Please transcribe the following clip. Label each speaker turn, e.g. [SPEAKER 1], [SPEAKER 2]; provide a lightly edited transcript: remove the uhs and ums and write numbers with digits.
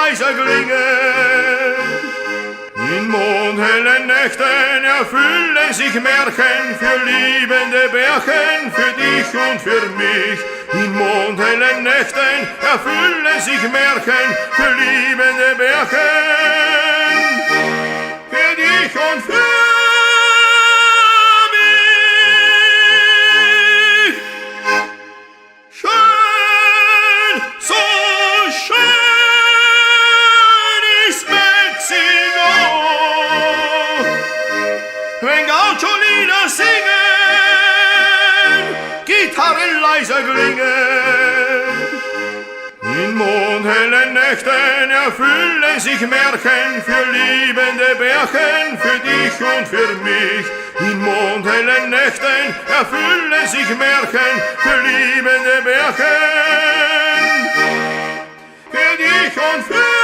[SPEAKER 1] leise klingen. In mondhellen Nächten erfüllen sich Märchen für liebende Bärchen, für dich und für mich. In mondhellen Nächten erfüllen sich Märchen für liebende Bärchen, für dich und für mich. Schön, so schön ist Mexiko, wenn Gaucho-Lieder singen, Gitarren leise klingen. In mondhellen Nächten erfüllen sich Märchen für liebende Bärchen, für dich und für mich. In mondhellen Nächten erfüllen sich Märchen für liebende Bärchen, für dich und für mich.